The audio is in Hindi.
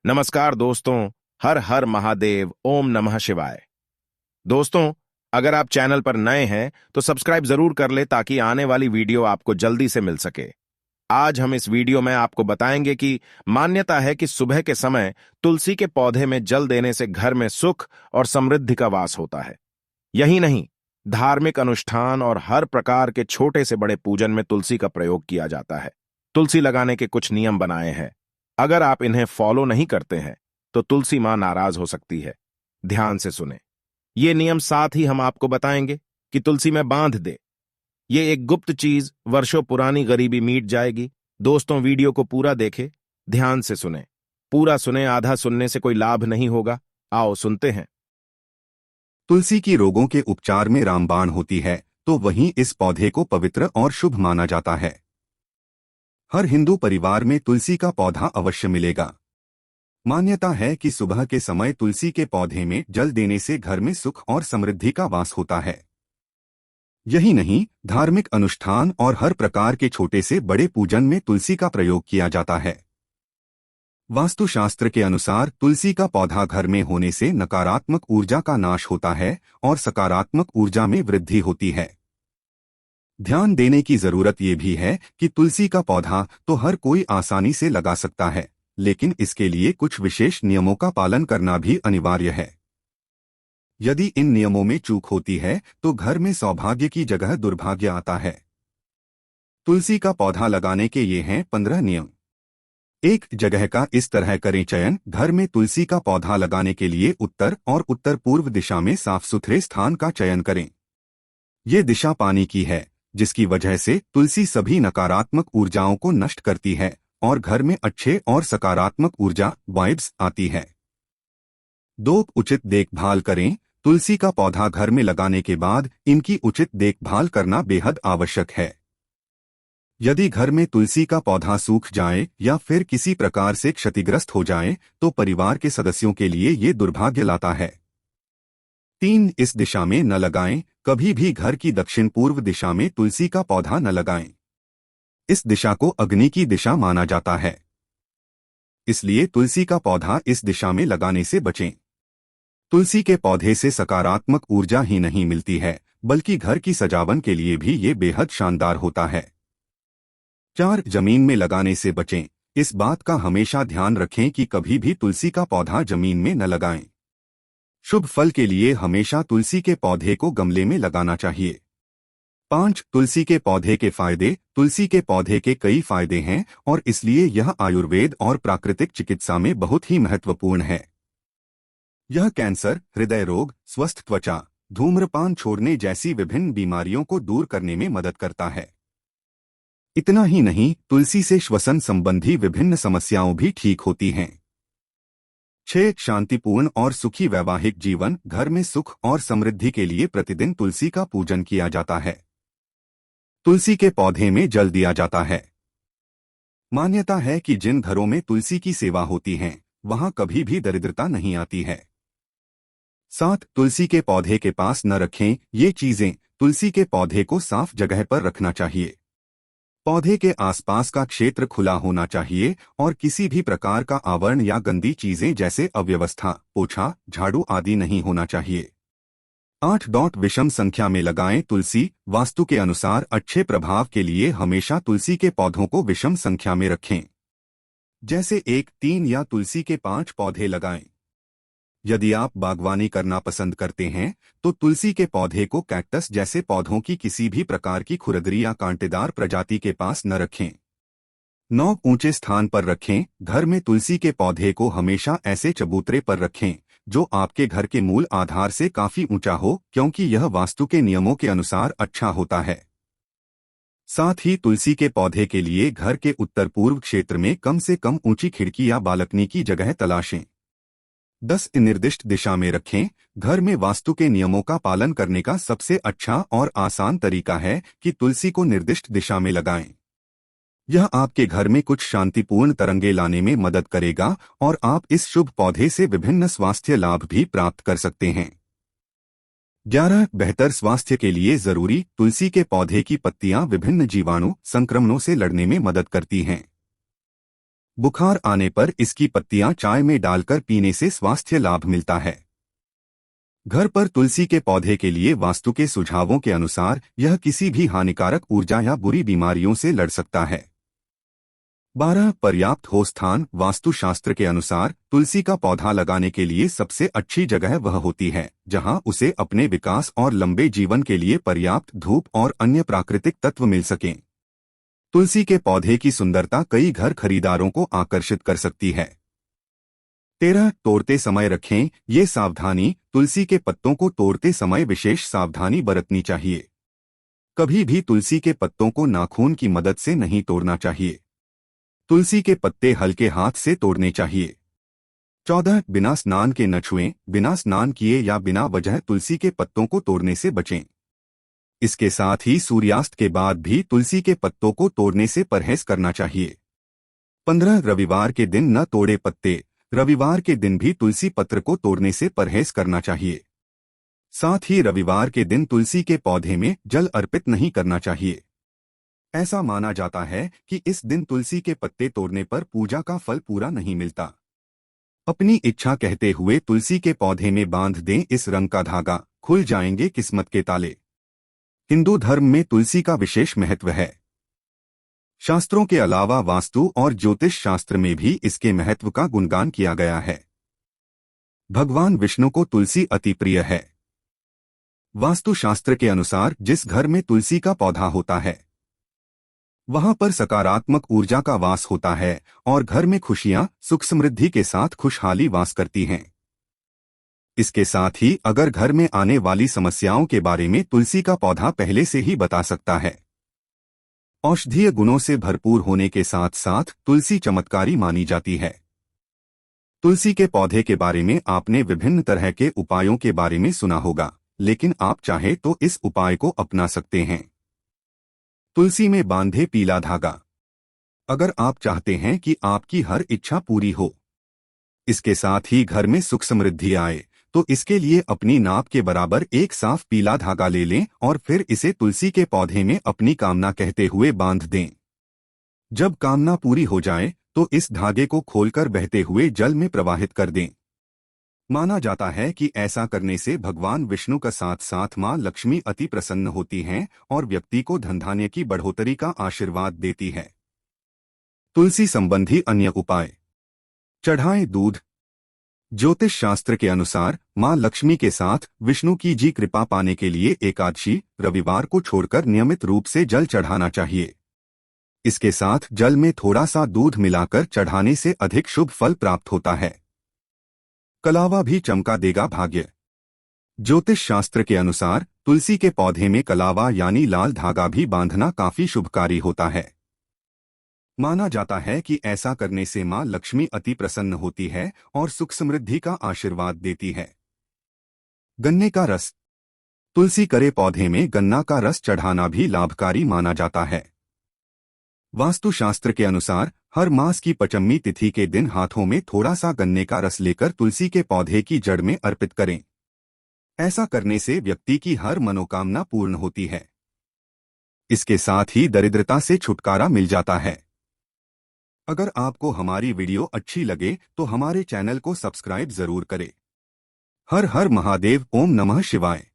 नमस्कार दोस्तों। हर हर महादेव, ओम नमः शिवाय। दोस्तों, अगर आप चैनल पर नए हैं तो सब्सक्राइब जरूर कर ले ताकि आने वाली वीडियो आपको जल्दी से मिल सके। आज हम इस वीडियो में आपको बताएंगे कि मान्यता है कि सुबह के समय तुलसी के पौधे में जल देने से घर में सुख और समृद्धि का वास होता है। यही नहीं, धार्मिक अनुष्ठान और हर प्रकार के छोटे से बड़े पूजन में तुलसी का प्रयोग किया जाता है। तुलसी लगाने के कुछ नियम बनाए हैं। अगर आप इन्हें फॉलो नहीं करते हैं तो तुलसी मां नाराज हो सकती है। ध्यान से सुने। ये नियम साथ ही हम आपको बताएंगे कि तुलसी में बांध दे। ये एक गुप्त चीज, वर्षों पुरानी गरीबी मिट जाएगी। दोस्तों, वीडियो को पूरा देखें, ध्यान से सुने। पूरा सुने, आधा सुनने से कोई लाभ नहीं होगा। आओ सुनते हैं। तुलसी की रोगों के उपचार में रामबाण होती है, तो वहीं इस पौधे को पवित्र और शुभ माना जाता है। हर हिंदू परिवार में तुलसी का पौधा अवश्य मिलेगा। मान्यता है कि सुबह के समय तुलसी के पौधे में जल देने से घर में सुख और समृद्धि का वास होता है। यही नहीं, धार्मिक अनुष्ठान और हर प्रकार के छोटे से बड़े पूजन में तुलसी का प्रयोग किया जाता है। वास्तुशास्त्र के अनुसार तुलसी का पौधा घर में होने से नकारात्मक ऊर्जा का नाश होता है और सकारात्मक ऊर्जा में वृद्धि होती है। ध्यान देने की जरूरत ये भी है कि तुलसी का पौधा तो हर कोई आसानी से लगा सकता है, लेकिन इसके लिए कुछ विशेष नियमों का पालन करना भी अनिवार्य है। यदि इन नियमों में चूक होती है तो घर में सौभाग्य की जगह दुर्भाग्य आता है। तुलसी का पौधा लगाने के ये हैं 15 नियम। एक, जगह का इस तरह करें चयन। घर में तुलसी का पौधा लगाने के लिए उत्तर और उत्तर पूर्व दिशा में साफ सुथरे स्थान का चयन करें। ये दिशा पानी की है, जिसकी वजह से तुलसी सभी नकारात्मक ऊर्जाओं को नष्ट करती है और घर में अच्छे और सकारात्मक ऊर्जा वाइब्स आती है। 2, उचित देखभाल करें। तुलसी का पौधा घर में लगाने के बाद इनकी उचित देखभाल करना बेहद आवश्यक है। यदि घर में तुलसी का पौधा सूख जाए या फिर किसी प्रकार से क्षतिग्रस्त हो जाए तो परिवार के सदस्यों के लिए ये दुर्भाग्य लाता है। 3, इस दिशा में न लगाएं। कभी भी घर की दक्षिण पूर्व दिशा में तुलसी का पौधा न लगाएं। इस दिशा को अग्नि की दिशा माना जाता है, इसलिए तुलसी का पौधा इस दिशा में लगाने से बचें। तुलसी के पौधे से सकारात्मक ऊर्जा ही नहीं मिलती है, बल्कि घर की सजावट के लिए भी ये बेहद शानदार होता है। 4, जमीन में लगाने से बचें। इस बात का हमेशा ध्यान रखें कि कभी भी तुलसी का पौधा जमीन में न लगाएं। शुभ फल के लिए हमेशा तुलसी के पौधे को गमले में लगाना चाहिए। 5, तुलसी के पौधे के फायदे। तुलसी के पौधे के कई फायदे हैं और इसलिए यह आयुर्वेद और प्राकृतिक चिकित्सा में बहुत ही महत्वपूर्ण है। यह कैंसर, हृदय रोग, स्वस्थ त्वचा, धूम्रपान छोड़ने जैसी विभिन्न बीमारियों को दूर करने में मदद करता है। इतना ही नहीं, तुलसी से श्वसन संबंधी विभिन्न समस्याओं भी ठीक होती हैं। 6, शांतिपूर्ण और सुखी वैवाहिक जीवन। घर में सुख और समृद्धि के लिए प्रतिदिन तुलसी का पूजन किया जाता है। तुलसी के पौधे में जल दिया जाता है। मान्यता है कि जिन घरों में तुलसी की सेवा होती है वहां कभी भी दरिद्रता नहीं आती है। 7, तुलसी के पौधे के पास न रखें ये चीजें। तुलसी के पौधे को साफ जगह पर रखना चाहिए। पौधे के आसपास का क्षेत्र खुला होना चाहिए और किसी भी प्रकार का आवरण या गंदी चीजें जैसे अव्यवस्था, पोछा, झाड़ू आदि नहीं होना चाहिए। 8, विषम संख्या में लगाएं तुलसी। वास्तु के अनुसार अच्छे प्रभाव के लिए हमेशा तुलसी के पौधों को विषम संख्या में रखें, जैसे 1, 3 या तुलसी के 5 पौधे लगाएं। यदि आप बागवानी करना पसंद करते हैं तो तुलसी के पौधे को कैक्टस जैसे पौधों की किसी भी प्रकार की खुरदरी या कांटेदार प्रजाति के पास न रखें। 9, ऊंचे स्थान पर रखें। घर में तुलसी के पौधे को हमेशा ऐसे चबूतरे पर रखें जो आपके घर के मूल आधार से काफी ऊंचा हो, क्योंकि यह वास्तु के नियमों के अनुसार अच्छा होता है। साथ ही तुलसी के पौधे के लिए घर के उत्तर पूर्व क्षेत्र में कम से कम ऊंची खिड़की या बालकनी की जगह तलाशें। 10, निर्दिष्ट दिशा में रखें। घर में वास्तु के नियमों का पालन करने का सबसे अच्छा और आसान तरीका है कि तुलसी को निर्दिष्ट दिशा में लगाएं। यह आपके घर में कुछ शांतिपूर्ण तरंगे लाने में मदद करेगा और आप इस शुभ पौधे से विभिन्न स्वास्थ्य लाभ भी प्राप्त कर सकते हैं। 11, बेहतर स्वास्थ्य के लिए जरूरी। तुलसी के पौधे की पत्तियां विभिन्न जीवाणु संक्रमणों से लड़ने में मदद करती हैं। बुखार आने पर इसकी पत्तियां चाय में डालकर पीने से स्वास्थ्य लाभ मिलता है। घर पर तुलसी के पौधे के लिए वास्तु के सुझावों के अनुसार यह किसी भी हानिकारक ऊर्जा या बुरी बीमारियों से लड़ सकता है। 12 पर्याप्त हो स्थान। वास्तुशास्त्र के अनुसार तुलसी का पौधा लगाने के लिए सबसे अच्छी जगह वह होती है जहां उसे अपने विकास और लंबे जीवन के लिए पर्याप्त धूप और अन्य प्राकृतिक तत्व मिल सकें। तुलसी के पौधे की सुंदरता कई घर खरीदारों को आकर्षित कर सकती है। 13 तोड़ते समय रखें। ये सावधानी। तुलसी के पत्तों को तोड़ते समय विशेष सावधानी बरतनी चाहिए। कभी भी तुलसी के पत्तों को नाखून की मदद से नहीं तोड़ना चाहिए। तुलसी के पत्ते हल्के हाथ से तोड़ने चाहिए। 14 बिना स्नान के न छुएं। बिना स्नान किए या बिना वजह तुलसी के पत्तों को तोड़ने से बचें। इसके साथ ही सूर्यास्त के बाद भी तुलसी के पत्तों को तोड़ने से परहेज करना चाहिए। 15 रविवार के दिन न तोड़े पत्ते। रविवार के दिन भी तुलसी पत्र को तोड़ने से परहेज करना चाहिए। साथ ही रविवार के दिन तुलसी के पौधे में जल अर्पित नहीं करना चाहिए। ऐसा माना जाता है कि इस दिन तुलसी के पत्ते तोड़ने पर पूजा का फल पूरा नहीं मिलता। अपनी इच्छा कहते हुए तुलसी के पौधे में बांध दें इस रंग का धागा, खुल जाएंगे किस्मत के ताले। हिंदू धर्म में तुलसी का विशेष महत्व है। शास्त्रों के अलावा वास्तु और ज्योतिष शास्त्र में भी इसके महत्व का गुणगान किया गया है। भगवान विष्णु को तुलसी अति प्रिय है। वास्तु शास्त्र के अनुसार जिस घर में तुलसी का पौधा होता है वहां पर सकारात्मक ऊर्जा का वास होता है और घर में खुशियां सुख समृद्धि के साथ खुशहाली वास करती हैं। इसके साथ ही अगर घर में आने वाली समस्याओं के बारे में तुलसी का पौधा पहले से ही बता सकता है। औषधीय गुणों से भरपूर होने के साथ साथ तुलसी चमत्कारी मानी जाती है। तुलसी के पौधे के बारे में आपने विभिन्न तरह के उपायों के बारे में सुना होगा, लेकिन आप चाहे तो इस उपाय को अपना सकते हैं। तुलसी में बांधे पीला धागा। अगर आप चाहते हैं कि आपकी हर इच्छा पूरी हो, इसके साथ ही घर में सुख समृद्धि आए, तो इसके लिए अपनी नाप के बराबर एक साफ पीला धागा ले लें और फिर इसे तुलसी के पौधे में अपनी कामना कहते हुए बांध दें। जब कामना पूरी हो जाए तो इस धागे को खोलकर बहते हुए जल में प्रवाहित कर दें। माना जाता है कि ऐसा करने से भगवान विष्णु का साथ साथ मां लक्ष्मी अति प्रसन्न होती हैं और व्यक्ति को धन धान्य की बढ़ोतरी का आशीर्वाद देती है। तुलसी संबंधी अन्य उपाय। चढ़ाएं दूध। ज्योतिष शास्त्र के अनुसार मां लक्ष्मी के साथ विष्णु की जी कृपा पाने के लिए एकादशी रविवार को छोड़कर नियमित रूप से जल चढ़ाना चाहिए। इसके साथ जल में थोड़ा सा दूध मिलाकर चढ़ाने से अधिक शुभ फल प्राप्त होता है। कलावा भी चमका देगा भाग्य। ज्योतिष शास्त्र के अनुसार तुलसी के पौधे में कलावा यानी लाल धागा भी बांधना काफी शुभकारी होता है। माना जाता है कि ऐसा करने से मां लक्ष्मी अति प्रसन्न होती है और सुख समृद्धि का आशीर्वाद देती है। गन्ने का रस। तुलसी करे पौधे में गन्ना का रस चढ़ाना भी लाभकारी माना जाता है। वास्तुशास्त्र के अनुसार हर मास की पंचमी तिथि के दिन हाथों में थोड़ा सा गन्ने का रस लेकर तुलसी के पौधे की जड़ में अर्पित करें। ऐसा करने से व्यक्ति की हर मनोकामना पूर्ण होती है। इसके साथ ही दरिद्रता से छुटकारा मिल जाता है। अगर आपको हमारी वीडियो अच्छी लगे तो हमारे चैनल को सब्सक्राइब जरूर करें। हर हर महादेव। ओम नमः शिवाय।